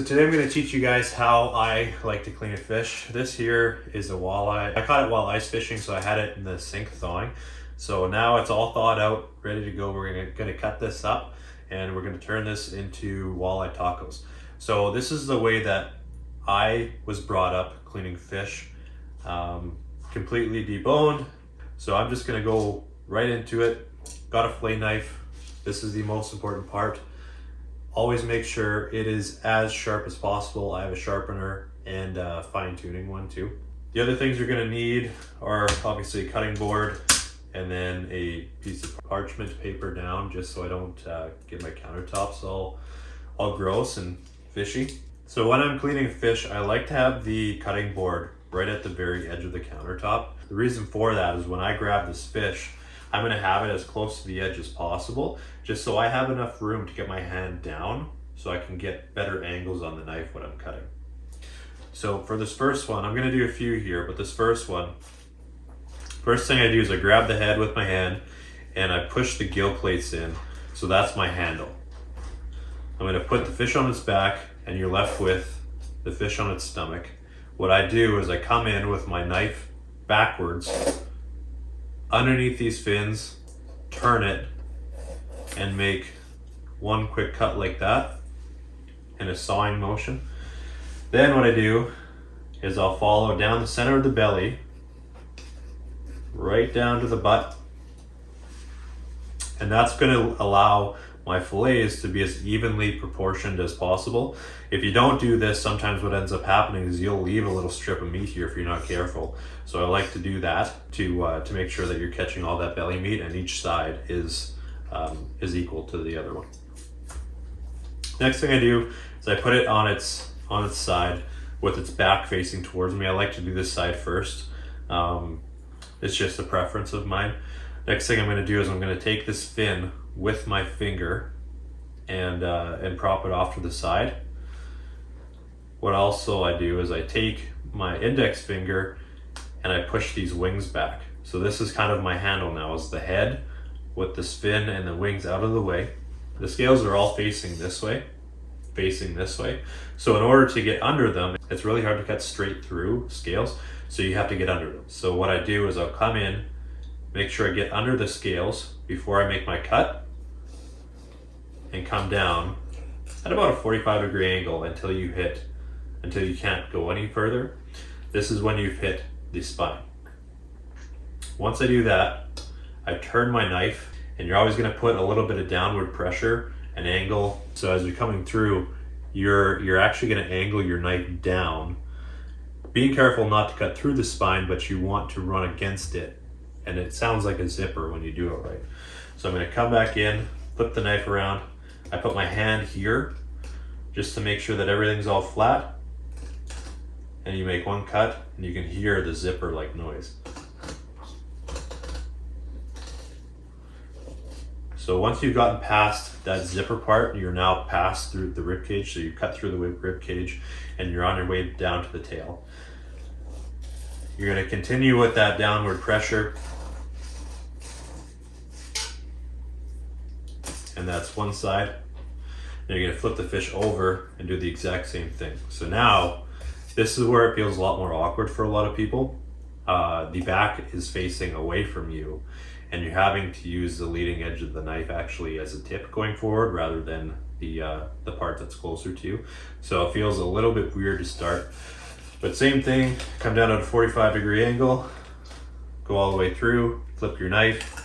today I'm going to teach you guys how I like to clean a fish. This here is a walleye. I caught it while ice fishing, so I had it in the sink thawing. So now it's all thawed out, ready to go. We're going to cut this up and we're going to turn this into walleye tacos. So this is the way that I was brought up cleaning fish, completely deboned. So I'm just going to go right into it. Got a fillet knife. This is the most important part. Always make sure it is as sharp as possible. I have a sharpener and a fine tuning one too. The other things you're gonna need are obviously a cutting board and then a piece of parchment paper down, just so I don't get my countertops all gross and fishy. So when I'm cleaning fish, I like to have the cutting board right at the very edge of the countertop. The reason for that is when I grab this fish, I'm gonna have it as close to the edge as possible, just so I have enough room to get my hand down so I can get better angles on the knife when I'm cutting. So for this first one, I'm gonna do a few here, but this first one, first thing I do is I grab the head with my hand and I push the gill plates in, so that's my handle. I'm gonna put the fish on its back and you're left with the fish on its stomach. What I do is I come in with my knife backwards underneath these fins, turn it, and make one quick cut like that in a sawing motion. Then what I do is I'll follow down the center of the belly, right down to the butt, and that's going to allow my fillets to be as evenly proportioned as possible. If you don't do this, sometimes what ends up happening is you'll leave a little strip of meat here if you're not careful. So I like to do that to make sure that you're catching all that belly meat and each side is equal to the other one. Next thing I do is I put it on its side with its back facing towards me. I like to do this side first. It's just a preference of mine. Next thing I'm going to do is I'm going to take this fin with my finger and prop it off to the side. What also I do is I take my index finger and I push these wings back. So this is kind of my handle now, is the head with this fin and the wings out of the way. The scales are all facing this way. So in order to get under them, it's really hard to cut straight through scales, so you have to get under them. So what I do is I'll come in, make sure I get under the scales before I make my cut, and come down at about a 45-degree angle until you can't go any further. This is when you've hit the spine. Once I do that, I turn my knife, and you're always going to put a little bit of downward pressure and angle. So as you're coming through, you're actually going to angle your knife down, being careful not to cut through the spine, but you want to run against it. And it sounds like a zipper when you do it right. So I'm going to come back in, flip the knife around. I put my hand here just to make sure that everything's all flat. And you make one cut and you can hear the zipper like noise. So once you've gotten past that zipper part, you're now past through the rib cage. So you cut through the rib cage and you're on your way down to the tail. You're going to continue with that downward pressure. And that's one side. Then you're going to flip the fish over and do the exact same thing. So now, this is where it feels a lot more awkward for a lot of people. The back is facing away from you, and you're having to use the leading edge of the knife actually as a tip going forward rather than the part that's closer to you. So it feels a little bit weird to start. But same thing, come down at a 45-degree angle, go all the way through, flip your knife,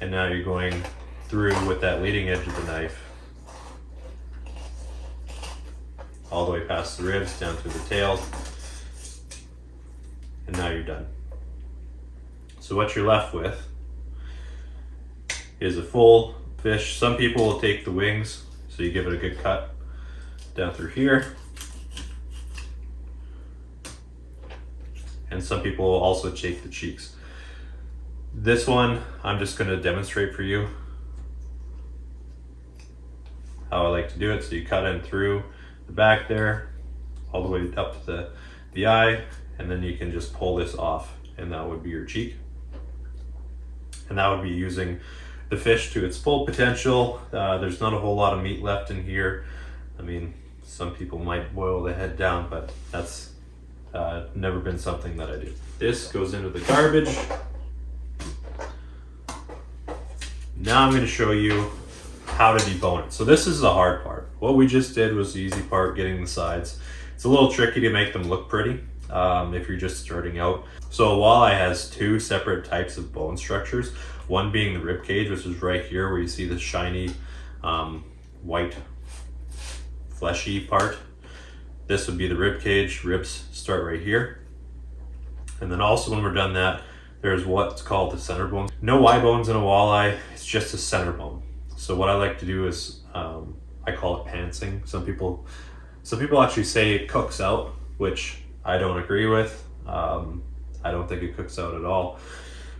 and now you're going through with that leading edge of the knife, all the way past the ribs, down through the tail, and now you're done. So what you're left with is a full fish. Some people will take the wings, so you give it a good cut down through here. And some people will also take the cheeks. This one, I'm just going to demonstrate for you how I like to do it. So you cut in through the back there, all the way up to the eye, and then you can just pull this off, and that would be your cheek. And that would be using the fish to its full potential. There's not a whole lot of meat left in here. I mean, some people might boil the head down, but that's never been something that I do. This goes into the garbage. Now I'm going to show you how to debone it. So this is the hard part. What we just did was the easy part, getting the sides. It's a little tricky to make them look pretty if you're just starting out. So a walleye has two separate types of bone structures. One being the rib cage, which is right here where you see the shiny white fleshy part. This would be the rib cage. Ribs start right here. And then also when we're done that, there's what's called the center bone. No Y bones in a walleye, it's just a center bone. So what I like to do is, I call it pantsing. Some people actually say it cooks out, which I don't agree with. I don't think it cooks out at all.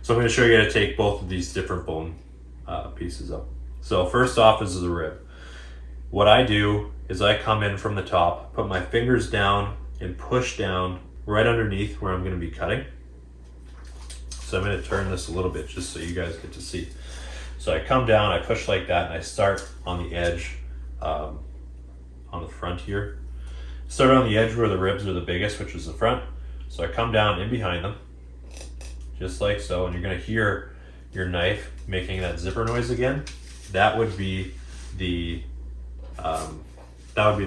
So I'm going to show you how to take both of these different bone pieces up. So first off is the rib. What I do is I come in from the top, put my fingers down and push down right underneath where I'm going to be cutting. So I'm going to turn this a little bit just so you guys get to see. So I come down, I push like that, and I start on the edge, on the front here. Start on the edge where the ribs are the biggest, which is the front. So I come down in behind them, just like so, and you're going to hear your knife making that zipper noise again. That would be the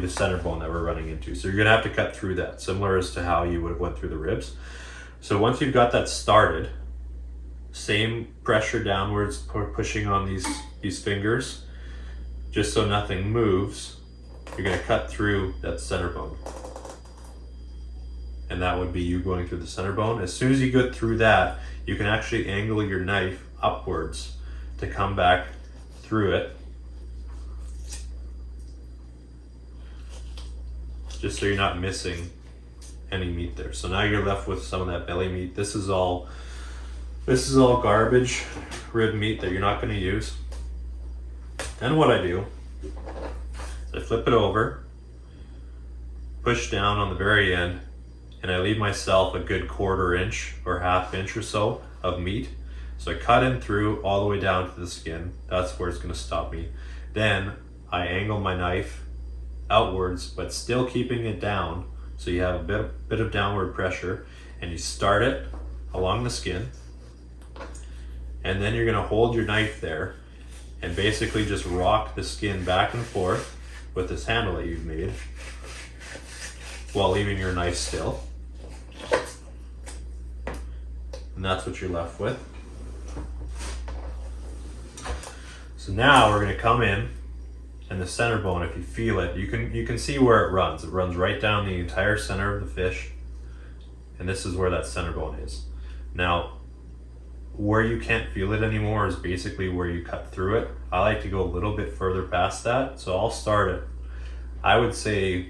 center bone that we're running into. So you're going to have to cut through that, similar as to how you would have went through the ribs. So once you've got that started, same pressure downwards, pushing on these fingers, just so nothing moves. You're going to cut through that center bone. And that would be you going through the center bone. As soon as you get through that, you can actually angle your knife upwards to come back through it. Just so you're not missing any meat there. So now you're left with some of that belly meat. This is all garbage rib meat that you're not going to use. And what I do is I flip it over, push down on the very end, and I leave myself a good 1/4 inch or 1/2 inch or so of meat. So I cut in through all the way down to the skin. That's where it's going to stop me. Then I angle my knife outwards, but still keeping it down, so you have a bit of downward pressure, and you start it along the skin, and then you're going to hold your knife there and basically just rock the skin back and forth with this handle that you've made while leaving your knife still, and that's what you're left with. So now we're going to come in, and the center bone, if you feel it, you can see where it runs. It runs right down the entire center of the fish, and this is where that center bone is. Now, where you can't feel it anymore is basically where you cut through it. I like to go a little bit further past that, so I'll start it. I would say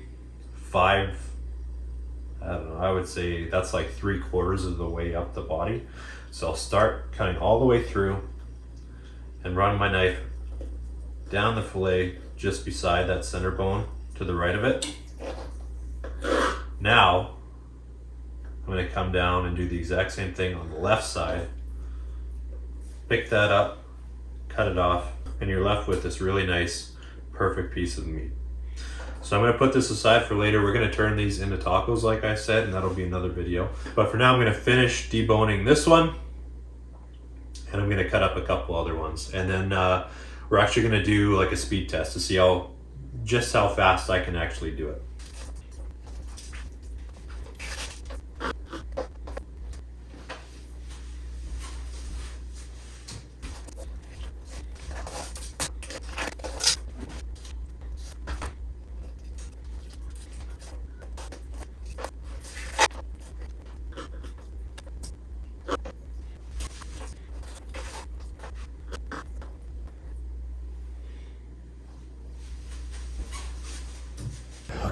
I would say that's like 3/4 of the way up the body. So I'll start cutting all the way through and run my knife down the fillet just beside that center bone to the right of it. Now I'm going to come down and do the exact same thing on the left side. Pick that up, cut it off, and you're left with this really nice, perfect piece of meat. So I'm going to put this aside for later. We're going to turn these into tacos, like I said, and that'll be another video. But for now, I'm going to finish deboning this one, and I'm going to cut up a couple other ones. And then we're actually going to do like a speed test to see just how fast I can actually do it.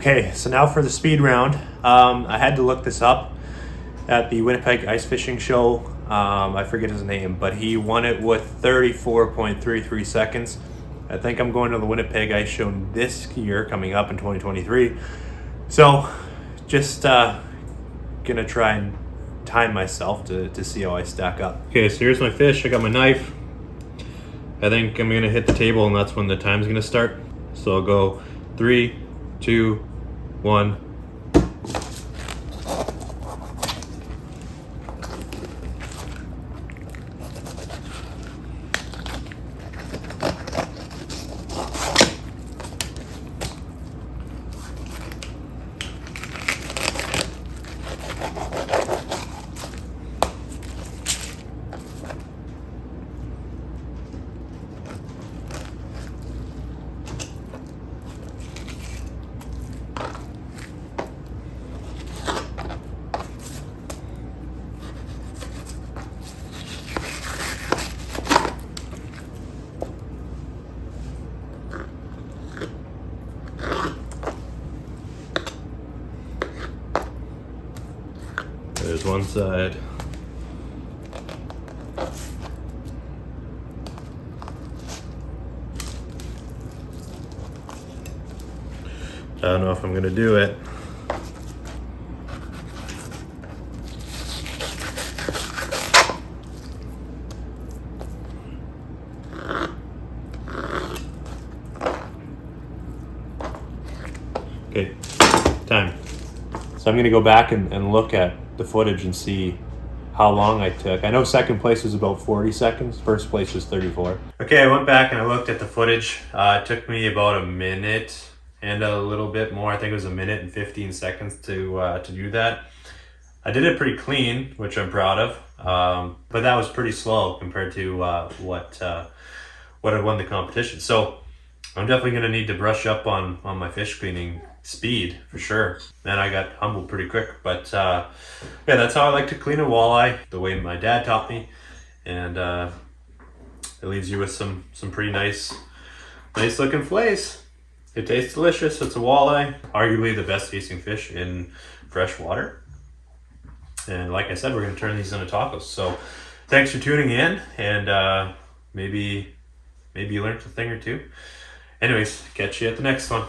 Okay, so now for the speed round. I had to look this up at the Winnipeg Ice Fishing Show. I forget his name, but he won it with 34.33 seconds. I think I'm going to the Winnipeg Ice Show this year, coming up in 2023. So just gonna try and time myself to see how I stack up. Okay, so here's my fish. I got my knife. I think I'm gonna hit the table and that's when the time's gonna start. So I'll go 3, 2, 1. There's one side. I don't know if I'm gonna do it. Okay, time. So I'm gonna go back and look at the footage and see how long I took. I know second place was about 40 seconds, first place was 34. Okay, I went back and I looked at the footage. It took me about a minute and a little bit more. I think it was a minute and 15 seconds to do that. I did it pretty clean, which I'm proud of, but that was pretty slow compared to what had won the competition. So I'm definitely gonna need to brush up on my fish cleaning speed for sure. Man, I got humbled pretty quick, but yeah, that's how I like to clean a walleye, the way my dad taught me, and it leaves you with some pretty nice looking fillets. It tastes delicious. It's a walleye, arguably the best tasting fish in fresh water. And like I said, we're gonna turn these into tacos. So thanks for tuning in, and maybe you learned a thing or two. Anyways, catch you at the next one.